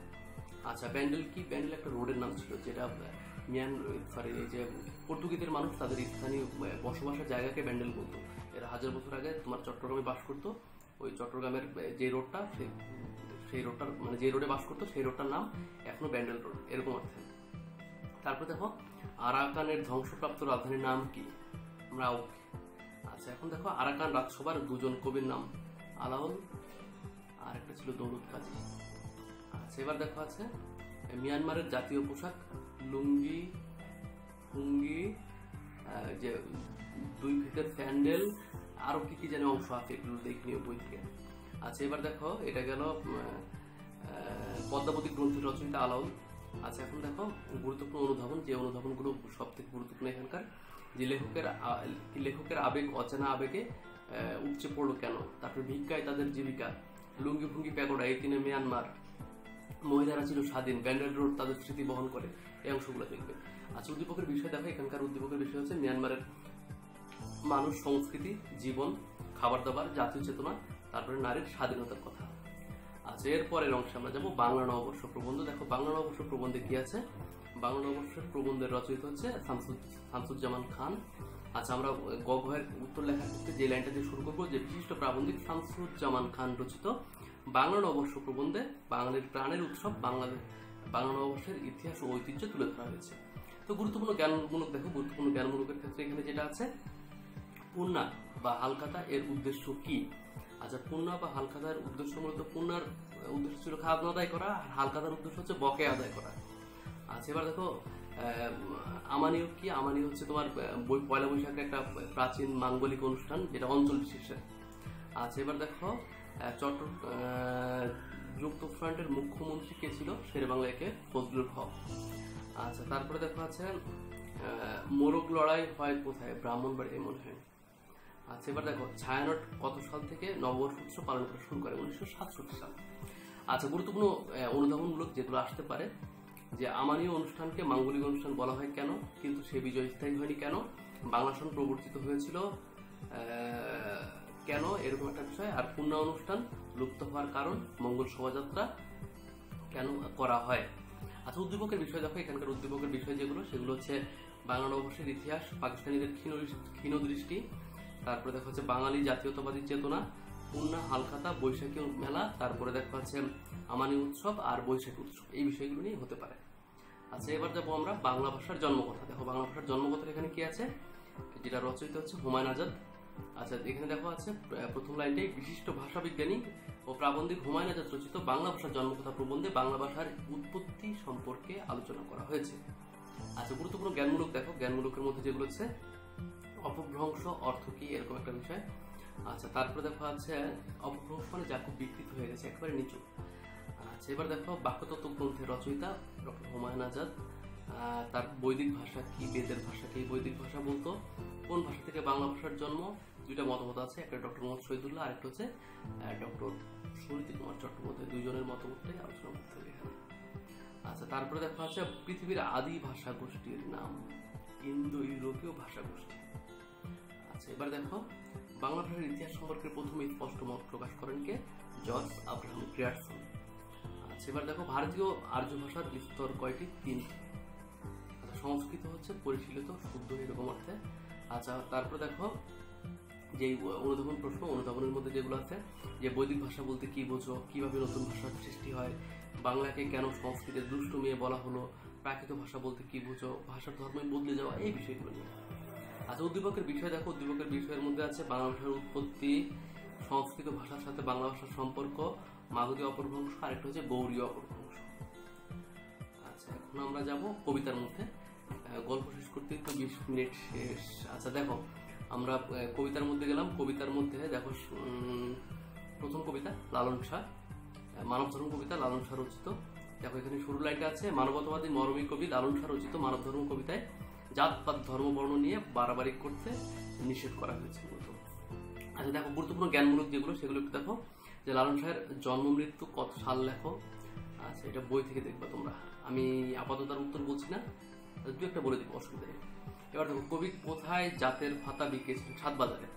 আচ্ছা, ব্যান্ডেল কি? ব্যান্ডেল একটা রোডের নাম ছিল যেটা এই যে পর্তুগিজের মানুষ তাদের স্থানীয় বসবাসের জায়গাকে ব্যান্ডেল বলতো। এরা 1000 বছর আগে তোমার চট্টগ্রামে বাস করতো। ওই চট্টগ্রামের যে রোডটা, সেই রোডটার মানে যে রোডে বাস করতো সেই রোডটার নাম এখনো ব্যান্ডেল রোড, এরকম অর্থে। তারপর দেখো আরাকানের ধ্বংসপ্রাপ্ত রাজধানীর নাম কি? রাউকে। আচ্ছা, এখন দেখো আরাকান রাজসভার 2জন কবির নাম, আলাউল আর একটা ছিল দৌলত কাজী। আচ্ছা, এবার দেখো আছে মিয়ানমারের জাতীয় পোশাক লুঙ্গি, যে 2 ফিটের স্যান্ডেল, আরো কি কি যেন অংশ আছে, এগুলো দেখে নিও বই থেকে। আচ্ছা, এবার দেখো এটা গেল পদ্মাবতী গ্রন্থের রচয়িতা আলাউল। আচ্ছা, এখন দেখো গুরুত্বপূর্ণ অনুধাবন, যে অনুধাবনগুলো সব থেকে গুরুত্বপূর্ণ এখানকার, যে লেখকের আবেগ অচেনা আবেগে উপচে পড়লো কেন? তারপর ভিক্ষায় তাদের জীবিকা, লুঙ্গি ভুঙ্গি প্যাগোডা, এই 3 মিয়ানমার, মহিলারা ছিল স্বাধীন, ব্যান্ডেল রোড তাদের স্মৃতি বহন করে, এই অংশগুলো দেখবে। আচ্ছা, উদ্দীপকের বিষয় দেখো, এখানকার উদ্দীপকের বিষয় হচ্ছে মিয়ানমারের মানুষ, সংস্কৃতি, জীবন, খাবার দাবার, জাতীয় চেতনা, তারপরে নারীর স্বাধীনতার কথা। আচ্ছা, এরপরের অংশে আমরা যাবো বাংলা নববর্ষ প্রবন্ধ। দেখো বাংলা নববর্ষ প্রবন্ধে কি আছে? বাংলা নববর্ষের প্রবন্ধের রচয়িতা হচ্ছে শামসুজ্জামান খান। আচ্ছা, আমরা গঘের উত্তর লেখার ক্ষেত্রে যে লাইনটা দিয়ে শুরু করবো, যে বিশিষ্ট প্রাবন্ধিক শামসুজ্জামান খান রচিত বাংলা নববর্ষ প্রবন্ধে বাঙালির প্রাণের উৎসব বাংলা নববর্ষের ইতিহাস ও ঐতিহ্য তুলে ধরা হয়েছে। তো গুরুত্বপূর্ণ জ্ঞানমূলক দেখো, গুরুত্বপূর্ণ জ্ঞানমূলকের ক্ষেত্রে এখানে যেটা আছে পুণ্যা বা হালখাতা, এর উদ্দেশ্য কি? আচ্ছা, পুণ্যা বা হালখাতার উদ্দেশ্য মূলত, পুণ্যার উদ্দেশ্য ছিল খাজনা আদায় করা, আর হালখাতার উদ্দেশ্য হচ্ছে বকেয়া আদায় করা। আচ্ছা, এবার দেখো আমানিও কি? আমানিও হচ্ছে তোমার পয়লা বৈশাখের একটা প্রাচীন মাঙ্গলিক অনুষ্ঠান, যেটা অঞ্চল বিশেষে। আচ্ছা, এবার দেখো যুক্তফ্রন্টের মুখ্যমন্ত্রী কে ছিল? শেরে বাংলা একে ফজলুল হক। আচ্ছা, তারপরে দেখো আছে মোরগ লড়াই হয় কোথায়? ব্রাহ্মণবাড়িয়া মনে হয়। আচ্ছা, এবার দেখো ছায়ানট কত সাল থেকে নববর্ষ উৎসব পালন করা শুরু করে? 1967 সাল। আচ্ছা, গুরুত্বপূর্ণ অনুধাবনমূলক যেগুলো আসতে পারে, যে আমানীয় অনুষ্ঠানকে মাঙ্গলিক অনুষ্ঠান বলা হয় কেন? কিন্তু সে বিজয় স্থায়ী হয়নি কেন? বাংলা সন প্রবর্তিত হয়েছিল কেন? এরকম একটা বিষয়। আর পুণ্য অনুষ্ঠান লুপ্ত হওয়ার কারণ, মঙ্গল শোভাযাত্রা কেন করা হয়? আচ্ছা, উদ্দীপকের বিষয় দেখো, এখানকার উদ্দীপকের বিষয় যেগুলো, সেগুলো হচ্ছে বাংলা নববর্ষের ইতিহাস, পাকিস্তানিদের ক্ষীণ দৃষ্টি, তারপরে দেখো হচ্ছে বাঙালি জাতীয়তাবাদী চেতনা, পুণ্যা, হালখাতা, বৈশাখী মেলা, তারপরে দেখো হচ্ছে আমানী উৎসব আর বৈশাখী উৎসব, এই বিষয়গুলো নিয়ে হতে পারে। আচ্ছা, এবার যাবো আমরা বাংলা ভাষার জন্মকথা। দেখো বাংলা ভাষার জন্মকথার এখানে কি আছে? যেটা রচয়িতা হচ্ছে হুমায়ুন আজাদ। আচ্ছা, এখানে দেখো আছে প্রথম লাইনটাই বিশিষ্ট ভাষাবিজ্ঞানী ও প্রাবন্ধিক হুমায়ুন আজাদ রচিত বাংলা ভাষার জন্মকথা প্রবন্ধে বাংলা ভাষার উৎপত্তি সম্পর্কে আলোচনা করা হয়েছে। আচ্ছা, গুরুত্বপূর্ণ জ্ঞানমূলক দেখো, জ্ঞানমূলকের মধ্যে যেগুলো হচ্ছে অপভ্রংশ অর্থ কি, এরকম একটা বিষয়। আচ্ছা, তারপরে দেখো আছে অপভ্রংশ মানে যা খুব বিকৃত হয়ে গেছে, একেবারে নিচু। আচ্ছা, এবার দেখো বাক্যতত্ত্ব গ্রন্থের রচয়িতা ডক্টর হুমায়ুন আজাদ। তার বৈদিক ভাষা কি? বেদের ভাষা কি বৈদিক ভাষা বলতো? কোন ভাষা থেকে বাংলা ভাষার জন্ম? দুইটা মতামত আছে, একটা ডক্টর মোহাম্মদ শহীদুল্লাহ, আরেকটা হচ্ছে ডক্টর সুনীতি কুমার চট্টোপাধ্যায়। দুইজনের মতামতটাই আলোচনা করতে হবে এখানে। আচ্ছা, তারপরে দেখা আছে পৃথিবীর আদি ভাষা গোষ্ঠীর নাম। ইন্দো ইউরোপীয় ভাষা গোষ্ঠী। আচ্ছা, এবার দেখো বাংলা ভাষার ইতিহাস সম্পর্কে প্রথম স্পষ্ট মত প্রকাশ করেন কে? George Abraham Grierson. আচ্ছা, এবার দেখো ভারতীয় আর্য ভাষার স্তর কয়টি? 3টি। আচ্ছা, সংস্কৃত হচ্ছে পরিশীলিত, শুদ্ধ, এরকম অর্থে। আচ্ছা, তারপরে দেখো যে অনুধাবন প্রশ্ন, অনুধাবনের মধ্যে যেগুলো আছে, যে বৈদিক ভাষা বলতে কি বোঝো, কিভাবে নতুন ভাষার সৃষ্টি হয়, বাংলাকে কেন সংস্কৃতের দুষ্টু মেয়ে বলা হলো, প্রাকৃত ভাষা বলতে কি বোঝো, ভাষার ধর্মে বদলে যাওয়া, এই বিষয়গুলো নিয়ে। আচ্ছা, উদ্দীপকের বিষয় দেখো, উদ্দীপকের বিষয়ের মধ্যে আছে বাংলা ভাষার উৎপত্তি, সংস্কৃত ভাষার সাথে বাংলা ভাষার সম্পর্ক, মাগধী অপভ্রংশ, আরেকটা হচ্ছে গৌড়ীয় অপভ্রংশ। আচ্ছা, এখন আমরা যাব কবিতার মধ্যে। গল্প শেষ করতে তো 20 মিনিট শেষ। আচ্ছা, দেখো আমরা কবিতার মধ্যে গেলাম। কবিতার মধ্যে দেখো প্রথম কবিতা লালন শাহ, মানব ধর্ম কবিতা, লালন শাহ রচিত। দেখো এখানে শুরু লাইনটা আছে, মানবতাবাদী মরমী কবি লালন শাহ রচিত মানব ধর্ম কবিতায় জাতপাত ধর্ম বর্ণ নিয়ে বাড়াবাড়ি করতে নিষেধ করা হয়েছে। আচ্ছা, দেখো গুরুত্বপূর্ণ জ্ঞানমূলক যেগুলো, সেগুলো একটু দেখো। যে লালন শাহের জন্ম মৃত্যু কত সাল লেখো। আচ্ছা, এটা বই থেকে দেখবা তোমরা, আমি আপাতত তার উত্তর বলছি না, দু একটা বলে দিব, অসুবিধা নেই। এবার দেখো কবি কোথায় জাতের ভাতা বিকেছিলেন? সাতবাজারে।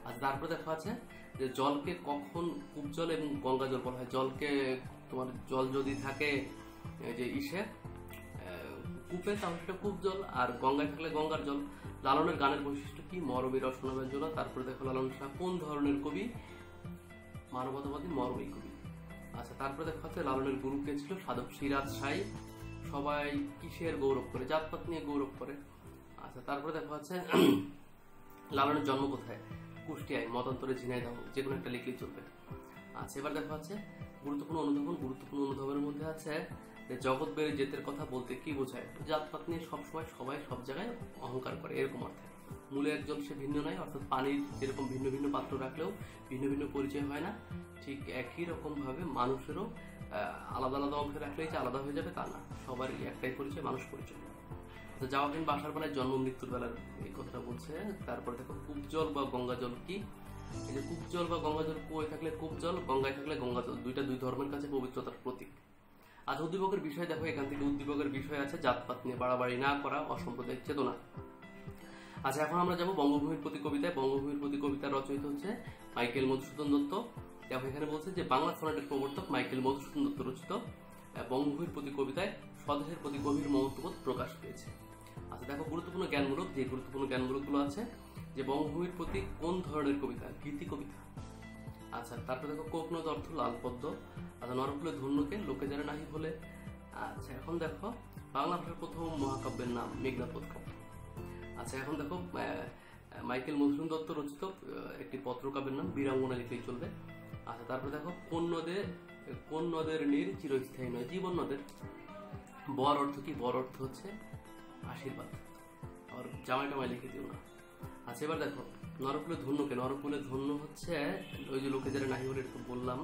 আচ্ছা, তারপরে দেখা আছে যে জলকে কখন কূপ জল এবং গঙ্গা জল বলা হয়? জলকে তোমার জল যদি থাকে যে কূপে, তাহলে সেটা কূপ জল, আর গঙ্গায় থাকলে গঙ্গার জল। লালনের গানের বৈশিষ্ট্য কি? মরমী রসনা ব্যঞ্জনা। তারপরে দেখো লালন শাহ কোন ধরনের কবি? মানবতাবাদী মরমী কবি। আচ্ছা, তারপরে দেখা হচ্ছে লালনের গুরু কে ছিল? সাধক সিরাজ শাহী। সবাই কিসের গৌরব করে? জাতপাত নিয়ে গৌরব করে। আচ্ছা, তারপরে দেখা হচ্ছে লালনের জন্ম কোথায়? কুষ্টিয়ায়, মতান্তরে ঝিনাইদহ, যে কোনো একটা লিখলেই চলবে। আচ্ছা, এবার দেখা হচ্ছে গুরুত্বপূর্ণ অনুধাবন। গুরুত্বপূর্ণ অনুধাবনের মধ্যে আছে জগৎ বেড়ে জেতের কথা বলতে কি বোঝায়? জাতপাত নিয়ে সবসময় সবাই সব জায়গায় অহংকার করে, এরকম অর্থে। মূলে একজন সে ভিন্ন নয়, অর্থাৎ পানির যেরকম ভিন্ন ভিন্ন পাত্র রাখলেও ভিন্ন ভিন্ন পরিচয় হয় না, ঠিক একই রকম ভাবে মানুষেরও আলাদা আলাদা অংশে রাখলেই যে আলাদা হয়ে যাবে তা না, সবারই একটাই পরিচয়, মানুষ পরিচয়। যাওয়াবিন বাসার বেলায় জন্ম মৃত্যুর বেলার এই কথাটা বলছে। তারপরে দেখো কূপজল বা গঙ্গা জল কি? এই যে কূপজল বা গঙ্গা জল, কুয়োয় থাকলে কূপজল, গঙ্গায় থাকলে গঙ্গা জল, দুইটা দুই ধর্মের কাছে পবিত্রতার প্রতীক। আজ উদ্দীপকের বিষয় দেখো, এখান থেকে উদ্দীপকের বিষয় আছে জাতপাত নিয়ে বাড়াবাড়ি না করা, অসাম্প্রদায়িক চেতনা। আচ্ছা, এখন আমরা যাবো বঙ্গভূমির প্রতি কবিতায়। বঙ্গভূমির প্রতি কবিতা রচয়িত হচ্ছে মাইকেল মধুসূদন দত্ত। দেখো এখানে বলছে যে বাংলা সনেটের প্রবর্তক মাইকেল মধুসূদন দত্ত রচিত বঙ্গভূমির প্রতি কবিতায় স্বদেশের প্রতি গভীর মমত্ববোধ প্রকাশ পেয়েছে। আচ্ছা, দেখো গুরুত্বপূর্ণ জ্ঞানমূলক, যে গুরুত্বপূর্ণ জ্ঞানমূলকগুলো আছে, যে বঙ্গভূমির প্রতি কোন ধরনের কবিতা? গীতি কবিতা। আচ্ছা, তারপর দেখো কোক নদ অর্থ লাল পদ্ম। আচ্ছা, নরকুলে ধন্যকে লোকে যারা নাহি বলে। আচ্ছা, এখন দেখো বাংলা ভাষার প্রথম মহাকাব্যের নাম মেঘনাদ বধ কাব্য। আচ্ছা, এখন দেখো মাইকেল মধুসূদন দত্ত রচিত একটি পত্রকাব্যের নাম বীরাঙ্গনা লিখলেই চলবে। আচ্ছা, তারপরে দেখো কোন নদের নীর চিরস্থায়ী নয়? জীবন নদের। বর অর্থ কি? বর অর্থ হচ্ছে আশীর্বাদ, আর জামাই টামাই লিখে দিও না। আচ্ছা, এবার দেখো নরকুলে ধন্যকে, নরকুলে ধন্য হচ্ছে ওই যে লোকে যারা নাহি বলে, এটা তো বললাম।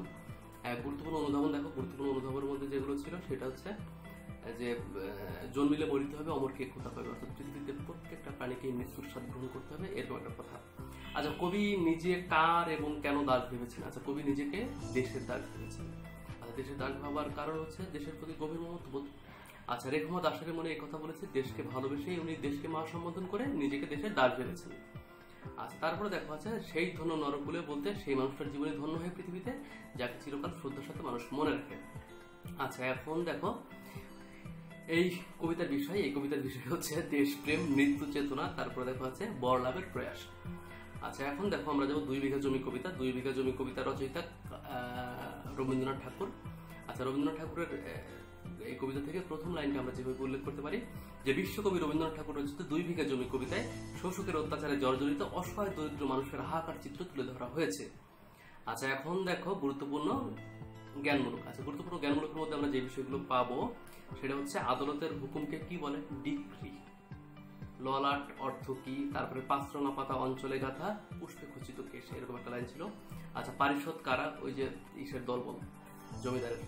গুরুত্বপূর্ণ অনুধাবন দেখো, গুরুত্বপূর্ণ অনুধাবনের মধ্যে যেগুলো ছিল সেটা হচ্ছে যে জন্মিলে মরিতে হবে, অমর কে কোথা পাবে, অর্থাৎ পৃথিবীতে প্রত্যেকটা প্রাণীকে মৃত্যুর স্বাদ গ্রহণ করতে হবে, এরকম একটা কথা। আচ্ছা, কবি নিজে কার এবং কেন দাস ভেবেছেন? আচ্ছা, কবি নিজেকে দেশের দাস ভেবেছেন। আচ্ছা, দেশের দাস ভাবার কারণ হচ্ছে দেশের প্রতি গভীর মমত্ববোধ। আচ্ছা, রেখমত আশারের মনে এই কথা বলেছে, দেশকে ভালোবেসে উনি দেশকে মা সম্বোধন করে নিজেকে দেশের দাস ভেবেছেন। আচ্ছা, তারপরে দেখো আছে সেই ধন্য নরকুলে বলতে সেই মানুষটার জীবনে ধন্য হয় পৃথিবীতে, যাকে চিরকাল শ্রদ্ধার সাথে মানুষ মনে রাখে। আচ্ছা, এখন দেখো এই কবিতার বিষয়, এই কবিতার বিষয় হচ্ছে দেশপ্রেম, মৃত্যু চেতনা। তারপরে দেখো আছে বর লাভের প্রয়াস। আচ্ছা, এখন দেখো আমরা যাবো 2 বিঘা জমি কবিতা। 2 বিঘা জমি কবিতা রচয়িতা রবীন্দ্রনাথ ঠাকুর। আচ্ছা, রবীন্দ্রনাথ ঠাকুরের এই কবিতা থেকে প্রথম লাইনটা আমরা যেভাবে উল্লেখ করতে পারি যে বিশ্বকবি রবীন্দ্রনাথ ঠাকুর রচিত 2 বিঘা জমি কবিতায় শোষকের অত্যাচারে জর্জরিত অসহায় দরিদ্র মানুষের হাহাকার চিত্র তুলে ধরা হয়েছে। আচ্ছা, এখন দেখো গুরুত্বপূর্ণ জ্ঞানমূলক। আচ্ছা, গুরুত্বপূর্ণ জ্ঞানমূলকের মধ্যে আমরা যে বিষয়গুলো পাবো সেটা হচ্ছে আদালতের হুকুমকে কি বলে? ডিক্রি। ললাট অর্থ কি? তারপরে পাঁচরঙা পাতা অঞ্চলে গাথা, পুষ্পে খচিত কেশ, এরকম একটা লাইন ছিল। আচ্ছা, পারিষদ কারা? ওই যে ইসের দলবল, জমিদারের।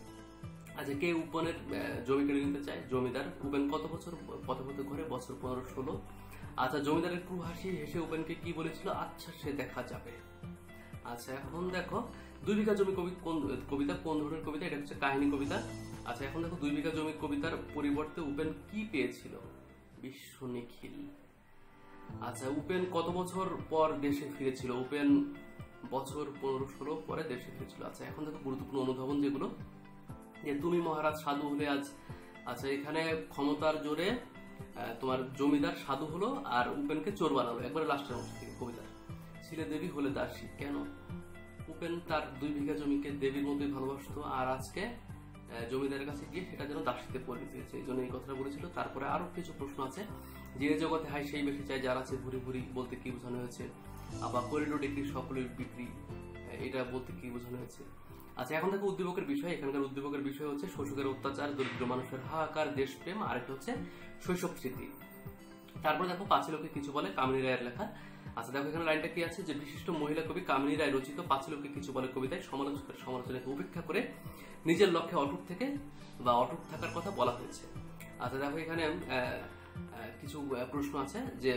আচ্ছা, কে উপনের জমি কেড়ে নিতে চায়? জমিদার। উপেন কত বছর পথে পথে ঘরে? বছর 15-16। আচ্ছা, জমিদারের ক্রু হাসি হেসে উপেনকে কি বলেছিল? আচ্ছা সে দেখা যাবে। আচ্ছা, এখন দেখো 2 বিঘা জমি কবিতা কোন ধরনের কবিতা? এটা হচ্ছে কাহিনী কবিতা। আচ্ছা, এখন দেখো 2 বিঘা জমি কবিতার পরিবর্তে উপেন কি পেয়েছিল? বিশ্ব নিখিল। আচ্ছা, উপেন কত বছর পর দেশে ফিরেছিল? উপেন বছর 15-16 পরে দেশে ফিরেছিল। আচ্ছা, এখন দেখো গুরুত্বপূর্ণ অনুধাবন যেগুলো, যে তুমি মহারাজ সাধু হলে আজ। আচ্ছা, এখানে ক্ষমতার জোরে তোমার জমিদার সাধু হলো আর উপেনকে চোর বানালো, একবারে লাস্টের অংশ থেকে কবিতা। ছিলে দেবী হলে দাসী, কেন? উপেন তার 2 বিঘা জমিকে দেবীর মতোই ভালোবাসতো, আর আজকে জমিদারের কাছে গিয়ে সেটা যেন দাসীতে পরিণত হয়েছে, এই জন্য এই কথাটা বলেছিল। তারপরে আরো কিছু প্রশ্ন আছে, যে জগতে হাই সেই বেশি চাই, যার আছে ভুরি ভুরি বলতে কি বোঝানো হয়েছে? আবার করিডোর ডিগ্রি সকলের বিক্রি, এটা বলতে কি বোঝানো হয়েছে? আচ্ছা, এখন দেখো উদ্দীপকের বিষয়। এখানকার উদ্দীপকের বিষয় হচ্ছে শোষকের অত্যাচার, দরিদ্র মানুষের হাহাকার, দেশপ্রেম, আর একটা হচ্ছে শৈশব স্মৃতি। তারপর দেখো পাঁচি লোকে কিছু বলে, কামিনী রায়ের লেখা। আচ্ছা, দেখো এখানে লাইনটা কি আছে, যে বিশিষ্ট মহিলা কবি কামিনী রায় রচিত পাঁচি লোকে কিছু বলে কবিতায় সমালোচকের সমালোচনাকে উপেক্ষা করে নিজের লক্ষ্যে অটুট থেকে বা অটুট থাকার কথা বলা হয়েছে। আচ্ছা, দেখো এখানে কিছু প্রশ্ন আছে, যে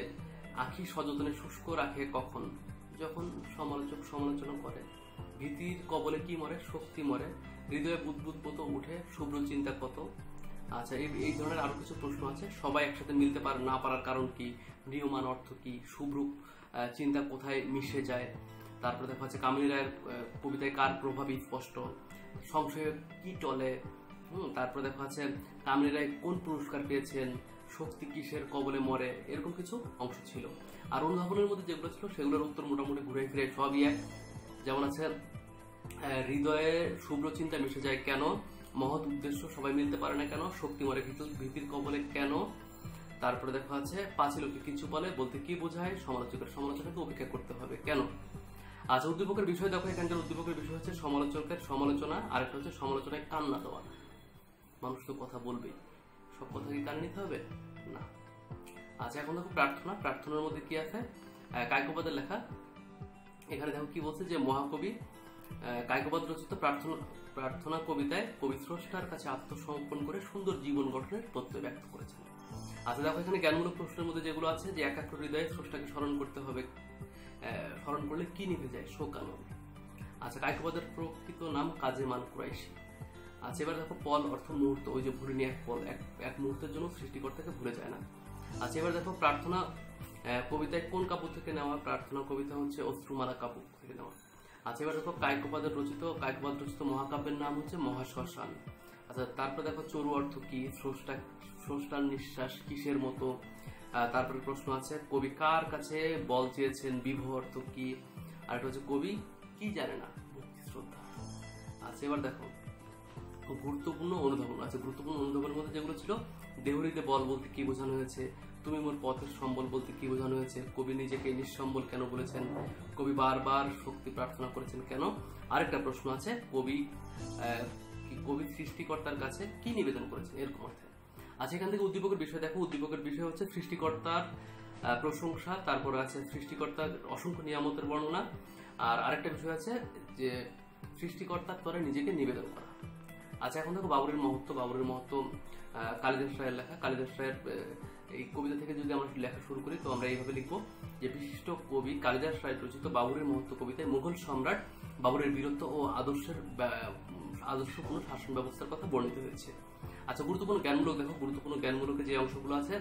আখি সযতনে শুষ্ক রাখে কখন? যখন সমালোচক সমালোচনা করে। ভীতির কবলে কি মরে? শক্তি মরে। হৃদয়ে বুদবুদ মতো উঠে শুভ্র চিন্তা কত? আচ্ছা, এই ধরনের আরো কিছু প্রশ্ন আছে। সবাই একসাথে মিলতে না পারার কারণ কি? নিয়মান অর্থ কি? শুভ্র চিন্তা কোথায় মিশে যায়? তারপরে দেখা যাচ্ছে কামিনী রায়ের কবিতায় কার প্রভাবই স্পষ্ট? সংশয়ে কি টলে? তারপরে দেখা যাচ্ছে কামিনী রায় কোন পুরস্কার পেয়েছেন? শক্তি কিসের কবলে মরে? এরকম কিছু অংশ ছিল। আর অনুধাবনের মধ্যে যেগুলো ছিল সেগুলোর উত্তর মোটামুটি ঘুরে ফিরে সবই এক। যেমন আছে হৃদয়ে শুভ্র চিন্তা মিশে যায় কেন? মহৎ উদ্দেশ্য সবাই মিলতে পারে না কেন? শক্তি মরে ভীতির কবলে কেন? তারপরে দেখা আছে পাঁচি লোকে কিছু বলে বলতে কি বোঝায়? সমালোচকের সমালোচনাকে উপেক্ষা করতে হবে কেন? আচ্ছা, উদ্দীপকের বিষয় দেখো, এখানকার উদ্দীপকের বিষয় হচ্ছে সমালোচকের সমালোচনা, আর একটা হচ্ছে সমালোচনায় কান না দেওয়া। মানুষ তো কথা বলবেই, সব কথা কি কানে নিতে হবে? না। আচ্ছা, এখন দেখো প্রার্থনা। প্রার্থনার মধ্যে কি আছে? কায়কোবাদের লেখা। এখানে দেখো কি বলছে, যে মহাকবি কায়কোবাদ রচিত প্রার্থনা কবিতায় কবি স্রষ্টার কাছে আত্মসমর্পণ করে সুন্দর জীবন গঠনের প্রত্যয় ব্যক্ত করেছেন। আচ্ছা, দেখো এখানে জ্ঞানমূলক প্রশ্নের মধ্যে যেগুলো আছে, যে একাগ্র হৃদয়ে স্রষ্টাকে স্মরণ করতে হবে, স্মরণ করলে কি নিভে যায়? শোকানল। আচ্ছা, কায়কোবাদের প্রকৃত নাম কাজী মান কুরাইশি। আচ্ছা, এবার দেখো পল অর্থ মুহূর্ত, ওই যে ভুলে নিয়ে এক পল, এক মুহূর্তের জন্য সৃষ্টিকর্তাকে ভুলে যায় না। আচ্ছা, এবার দেখো প্রার্থনা কবিতায় কোন কাব্য থেকে নেওয়া? প্রার্থনা কবিতা হচ্ছে অশ্রুমালা কাব্য থেকে নেওয়া। আচ্ছা, এবার দেখো কায়কোবাদ রচিত মহাকাব্যের নাম হচ্ছে মহাশ্মশান। আচ্ছা, তারপর দেখো চরু অর্থ কি? স্রষ্টার নিঃশ্বাস কিসের মতো? তারপরে প্রশ্ন আছে কবি কার কাছে বল চেয়েছেন? বিভব অর্থ কি? আর এটা হচ্ছে কবি কি জানে না? ভক্তি শ্রদ্ধা। আচ্ছা, এবার দেখো গুরুত্বপূর্ণ অনুধাবন আছে। গুরুত্বপূর্ণ অনুধাবনের মধ্যে যেগুলো ছিল, দেহরিতে বল বলতে কি বোঝানো হয়েছে? তুমি মোর পথের সম্বল বলতে কি বোঝানো হয়েছে? কবি নিজেকে নিঃসম্বল কেন বলেছেন? কবি বারবার শক্তি প্রার্থনা করেছেন কেন? আরেকটা প্রশ্ন আছে, কবি সৃষ্টিকর্তার কাছে কি নিবেদন করেছেন? এরকম অর্থে। আচ্ছা, এখান থেকে উদ্দীপকের বিষয় দেখো। উদ্দীপকের বিষয় হচ্ছে সৃষ্টিকর্তার প্রশংসা, তারপর আছে সৃষ্টিকর্তার অসংখ্য নিয়ামতের বর্ণনা, আর আরেকটা বিষয় আছে যে সৃষ্টিকর্তার তরে নিজেকে নিবেদন করা। আচ্ছা, এখন দেখো বাবুরের মহত্ব। বাবুরের মহত্ব কালিদাস রায়ের লেখা। কালিদাস রায়ের এই কবিতা থেকে যদি আমরা লেখা শুরু করি, তো আমরা এইভাবে লিখবো, যে বিশিষ্ট কবি কালিদাস রায় রচিত বাবুরের মহত্ব কবিতায় মুঘল সম্রাট বাবুরের বীরত্ব ও আদর্শপূর্ণ শাসন ব্যবস্থার কথা বর্ণিত হয়েছে। আচ্ছা, গুরুত্বপূর্ণ জ্ঞানমূলক দেখো। গুরুত্বপূর্ণ জ্ঞানমূলকের যে অংশগুলো আছে,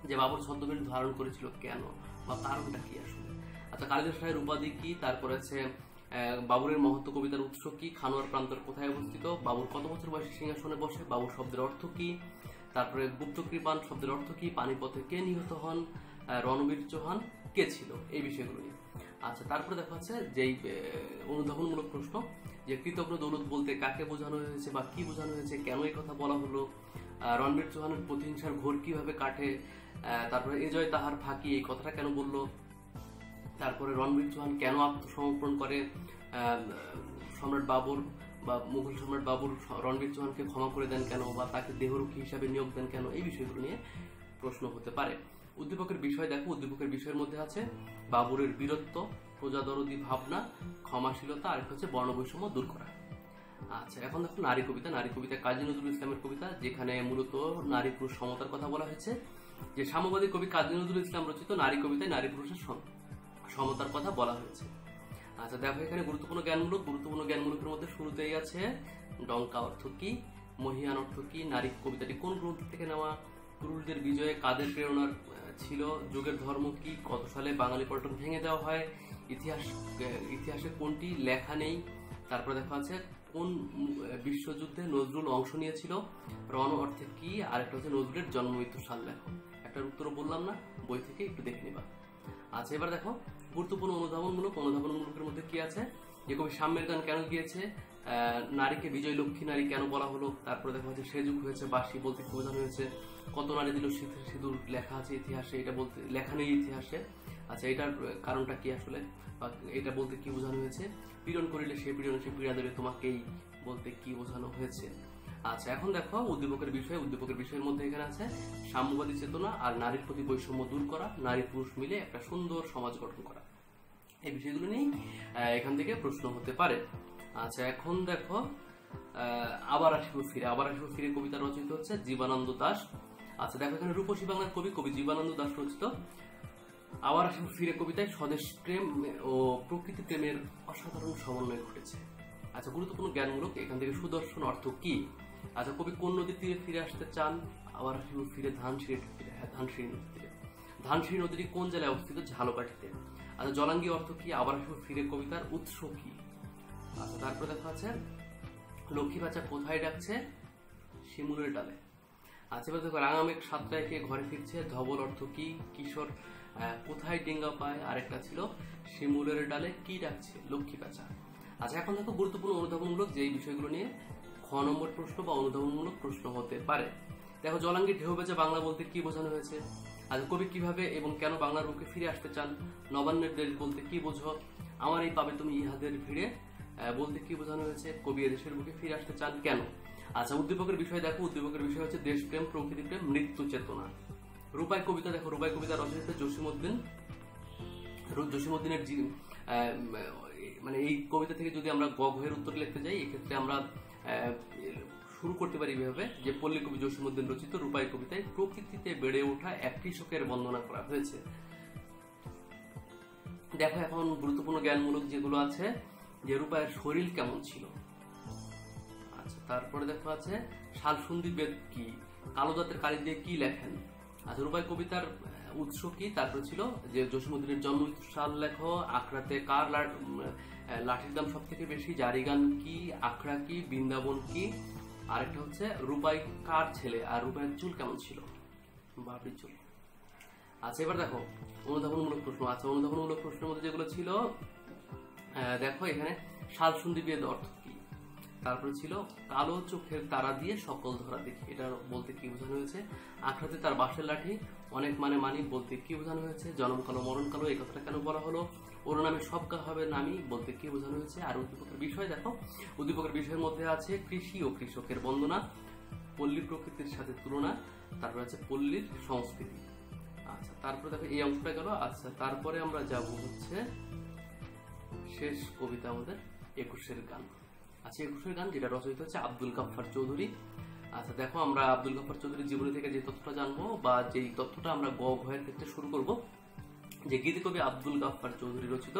যে বাবর ছদ্মবেশ ধারণ করেছিল কেন বা কারণটা কি আসলে? আচ্ছা, কালিদাস রায়ের উপাধি কি? তারপর আছে বাবুরের মহত্ব কবিতার উৎস কি? খানোয়ার প্রান্তর কোথায় অবস্থিত? বাবুর কত বছর বয়সে সিংহাসনে বসে? বাবুর শব্দের অর্থ কি? তারপরে গুপ্ত কৃপান শব্দের অর্থ কি? পানিপথে কে নিহত হন? রণবীর চৌহান কে ছিল? এই বিষয়গুলো নিয়ে। আচ্ছা, তারপরে দেখা যাচ্ছে যেই অনুধাবনমূলক প্রশ্ন, যে কৃতজ্ঞ দৌলত বলতে কাকে বোঝানো হয়েছে বা কি বোঝানো হয়েছে? কেন এই কথা বলা হলো? রণবীর চৌহানের প্রতিহিংসার ঘোর কিভাবে কাটে? তারপরে এ জয় তাহার ফাঁকি, এই কথাটা কেন বললো? তারপরে রণবীর চৌহান কেন আত্মসমর্পণ করে? সম্রাট বাবর বা মুঘল সম্রাট বাবর রণবীর চৌহানকে ক্ষমা করে দেন কেন, বা তাকে দেহরক্ষী হিসাবে নিয়োগ দেন কেন? এই বিষয়গুলো নিয়ে প্রশ্ন হতে পারে। উদ্দীপকের বিষয় দেখো। উদ্দীপকের বিষয়ের মধ্যে আছে বাবরের বীরত্ব, প্রজাদরদী ভাবনা, ক্ষমাশীলতা, আর একটা হচ্ছে বর্ণবৈষম্য দূর করা। আচ্ছা, এখন দেখো নারী কবিতা। নারী কবিতা কাজী নজরুল ইসলামের কবিতা, যেখানে মূলত নারী পুরুষ সমতার কথা বলা হয়েছে। যে সাম্যবাদী কবি কাজী নজরুল ইসলাম রচিত নারী কবিতায় নারী পুরুষের সমতার কথা বলা হয়েছে। আচ্ছা দেখো এখানে গুরুত্বপূর্ণ জ্ঞানমূলকের মধ্যে শুরুতেই আছে ডঙ্কা অর্থ কি, মহিয়ান অর্থ কি, নারী কবিতাটি কোন গ্রন্থ থেকে নেওয়া, কুরুলদের বিজয়ে কাদের প্রেরণার ছিল, যুগের ধর্ম কি, কত সালে বাঙালি পল্টন ভেঙে দেওয়া হয়, ইতিহাসে কোনটি লেখা নেই, তারপরে দেখা আছে কোন বিশ্বযুদ্ধে নজরুল অংশ নিয়েছিল, রণ অর্থে কি, আর একটা হচ্ছে নজরুলের জন্ম মৃত্যু সাল লেখো। একটার উত্তর বললাম না, বই থেকে একটু দেখে নিবা। আচ্ছা এবার দেখো গুরুত্বপূর্ণ অনুধাবনমূলকের মধ্যে কি আছে, যে কবি সাম্যের গান কেন গিয়েছে, নারীকে বিজয় লক্ষ্মী নারী কেন বলা হলো, তারপরে দেখা হচ্ছে সে যুগ হয়েছে বাসি বলতে কি বোঝানো হয়েছে, কত নারী দিল সিঁদুর লেখা আছে ইতিহাসে, এটা বলতে লেখা নেই ইতিহাসে। আচ্ছা এটার কারণটা কি আসলে, এটা বলতে কি বোঝানো হয়েছে, পীড়ন করিলে সে পীড়া দেবে তোমাকেই বলতে কি বোঝানো হয়েছে। আচ্ছা এখন দেখো উদ্দীপকের বিষয়ের মধ্যে এখানে আছে সাম্যবাদী চেতনা আর নারীর প্রতি বৈষম্য দূর করা, নারী পুরুষ মিলে একটা সুন্দর সমাজ গঠন করা, এই বিষয়গুলো নিয়ে এখান থেকে প্রশ্ন হতে পারে। আচ্ছা এখন দেখো আবার আসিব ফিরে কবিতা রচিত হচ্ছে জীবনানন্দ দাশ। আচ্ছা দেখো এখানে রূপসী বাংলার কবি জীবনানন্দ দাশ রচিত আবার আসিব ফিরে কবিতায় স্বদেশ প্রেম ও প্রকৃতি প্রেমের অসাধারণ সমন্বয় ঘটেছে। আচ্ছা গুরুত্বপূর্ণ জ্ঞানমূলক এখান থেকে সুদর্শন অর্থ কি, আচ্ছা কবি কোন নদীর তীরে ফিরে আসতে চান, আবার আসিব ফিরে ধানসিঁড়ি নদীটি কোন জেলায় অবস্থিত, ঝালকাঠিতে। আচ্ছা জলাঙ্গি অর্থ কি, আবার আসিব ফিরে কবিতার উৎস কি। আচ্ছা তারপরে দেখা আছে লক্ষ্মী বাচ্চা কোথায় ডাকছে, শিমুলের ডালে। আচ্ছা এবার দেখো রাঙামেঘ সাতটায় কে ঘরে ফিরছে, ধবল অর্থ কি, কিশোর কোথায় ডিঙ্গা পায়, আরেকটা ছিল শিমুলের ডালে কি ডাকছে, লক্ষ্মী বাচ্চা। আচ্ছা এখন দেখো গুরুত্বপূর্ণ অনুধাবনমূলক যেই বিষয়গুলো নিয়ে খ নম্বর প্রশ্ন বা অনুধাবনমূলক প্রশ্ন হতে পারে। দেখো জলাঙ্গির ঢেউ বেচে বাংলা বলতে কি বোঝানো হয়েছে, আচ্ছা কবি কিভাবে এবং কেন বাংলার বুকে ফিরে আসতে চান, নবান্নের দেশ বলতে কি বোঝো, আমার এই পাবে তুমি ইহাদের ভিড়ে বলতে কি বোঝানো হয়েছে, কবি এদেশের বুকে ফিরে আসতে চান কেন। আচ্ছা উদ্দীপকের বিষয় দেখো, উদ্দীপকের বিষয় হচ্ছে দেশপ্রেম, প্রকৃতি প্রেম, মৃত্যু চেতনা। রূপাই কবিতা দেখো, রূপাই কবিতা রচয়িতা জসীমউদ্দিনের মানে এই কবিতা থেকে যদি আমরা গ ঘের উত্তর লিখতে যাই এক্ষেত্রে আমরা শুরু করতে পারি এইভাবে যে পল্লী কবি জসীমউদ্দিন রচিত রূপাই কবিতায় প্রকৃতিতে বেড়ে ওঠা এক কৃষকের বর্ণনা করা হয়েছে। দেখো এখন গুরুত্বপূর্ণ জ্ঞানমূলক যেগুলো আছে, যে রূপায়ের শরীর কেমন ছিল। আচ্ছা তারপরে দেখো আছে শালসুন্দি বেদ কি, কালো দাঁতের কালি দিয়ে কি লেখেন। আচ্ছা রূপাই কবিতার উৎস কি, তারপরে ছিল যে জসীমউদ্দিনের জন্ম সাল লেখো, আখড়াতে কার লাঠির দাম সব থেকে বেশি, জারি গান কি, আখড়া কি, বৃন্দাবন কি, আরেকটা হচ্ছে রূপাই কার ছেলে আর রূপাইয়ের চুল কেমন ছিল, বাবরি চুল। আচ্ছা এবার দেখো অনুধাবনমূলক প্রশ্ন। আচ্ছা অনুধাবনমূলক প্রশ্নের মধ্যে যেগুলো ছিল দেখো এখানে শালসুন্দি বেদ অর্থ কি, তারপরে ছিল কালো চোখের তারা দিয়ে সকল ধরা দেখি, এটা বলতে কি বোঝানো হয়েছে, আখড়াতে তার বাঁশের লাঠি অনেক মানি বলতে কি বোঝানো হয়েছে, জনম কালো মরণ কালো এই কথাটা কেন বলা হলো, ওর নামে সব কাজ হবে নামি বলতে কি বোঝানো হয়েছে। আর উদ্দীপকের বিষয় দেখো, উদ্দীপকের বিষয়ের মধ্যে আছে কৃষি ও কৃষকের বন্দনা, পল্লী প্রকৃতির সাথে তুলনা, তারপরে আছে পল্লীর সংস্কৃতি। আচ্ছা তারপরে দেখো এই অংশটা গেল। আচ্ছা তারপরে আমরা যাব হচ্ছে শেষ কবিতা আমাদের 21-এর গান। আচ্ছা 21-এর গান যেটা রচয়িত হচ্ছে আব্দুল গাফফার চৌধুরী। আচ্ছা দেখো আমরা আব্দুল গাফফার চৌধুরীর জীবনী থেকে যে তথ্যটা জানবো বা যেই তথ্যটা আমরা গ ঘয়ের ক্ষেত্রে শুরু করব, যে গীতিকবি আব্দুল গাফফার চৌধুরী রচিত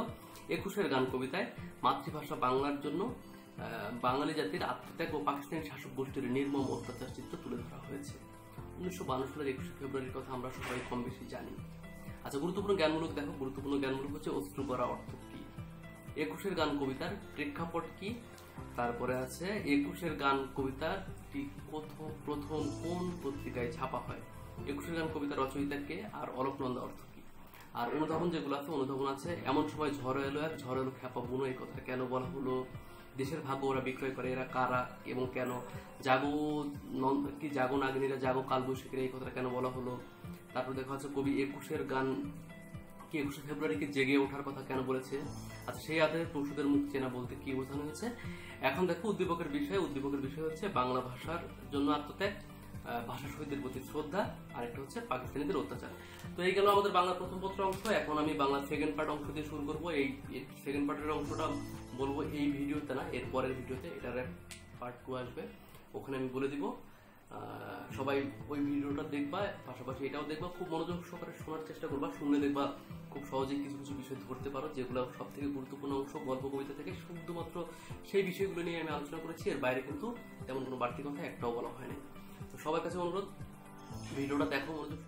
21-এর গান কবিতায় মাতৃভাষা বাংলার জন্য বাঙালি জাতির আত্মত্যাগ ও পাকিস্তানি শাসক গোষ্ঠীর নির্মম অত্যাচার চিত্র তুলে ধরা হয়েছে। 1952 সালের 21 ফেব্রুয়ারির কথা আমরা সবাই কম বেশি জানি। আচ্ছা গুরুত্বপূর্ণ জ্ঞানমূলক দেখো, গুরুত্বপূর্ণ জ্ঞানমূলক হচ্ছে অশ্রু করা অর্থ কি, 21-এর গান কবিতার প্রেক্ষাপট কি, তারপরে আছে 21-এর গান কবিতাটি প্রথম কোন পত্রিকায় ছাপা হয়, 21-এর গান কবিতা রচয়িতা কে, আর অলকনন্দা অর্থ কি। আর অনুধাবন যেগুলো আছে, অনুধাবন আছে এমন সময় ঝড় এলো খ্যাপা বুনো, এই কথা কেন বলা হলো, দেশের ভাগ্য ওরা বিক্রয় করে, এরা কারা এবং কেন, জাগো নাগিনীরা জাগো কালবৈশাখীরা এই কথাটা কেন বলা হলো। তারপর দেখা হচ্ছে কবি 21-এর গান কি 21 ফেব্রুয়ারিকে জেগে ওঠার কথা কেন বলেছে। আচ্ছা সেই আধারে পশুদের মুখ চেনা বলতে কি বোঝানো হয়েছে। এখন দেখো উদ্দীপকের বিষয় হচ্ছে বাংলা ভাষার জন্য আত্মত্যাগ, ভাষা শহীদদের প্রতি শ্রদ্ধা, আর একটা হচ্ছে পাকিস্তানিদের অত্যাচার। তো এই গেল আমাদের বাংলা প্রথম পত্র অংশ। এখন আমি বাংলা সেকেন্ড পার্ট অংশ দিয়ে শুরু করবো। এই সেকেন্ড পার্টের অংশটা বলবো এই ভিডিওতে না, এর পরের ভিডিওতে, এটার পার্ট 2 আসবে, ওখানে আমি বলে দিব সবাই ওই ভিডিওটা দেখবা, পাশাপাশি এটাও দেখবা, খুব মনোযোগ সহকারে শোনার চেষ্টা করবা। শুনলে দেখবা খুব সহজেই কিছু কিছু বিষয় ধরতে পারো, যেগুলো সব থেকে গুরুত্বপূর্ণ অংশ গল্প কবিতা থেকে শুধুমাত্র সেই বিষয়গুলো নিয়ে আমি আলোচনা করেছি। এর বাইরে কিন্তু তেমন কোনো বাড়তি কথা একটাও বলা হয়নি। তো সবার কাছে অনুরোধ, ভিডিওটা দেখো মনোযোগ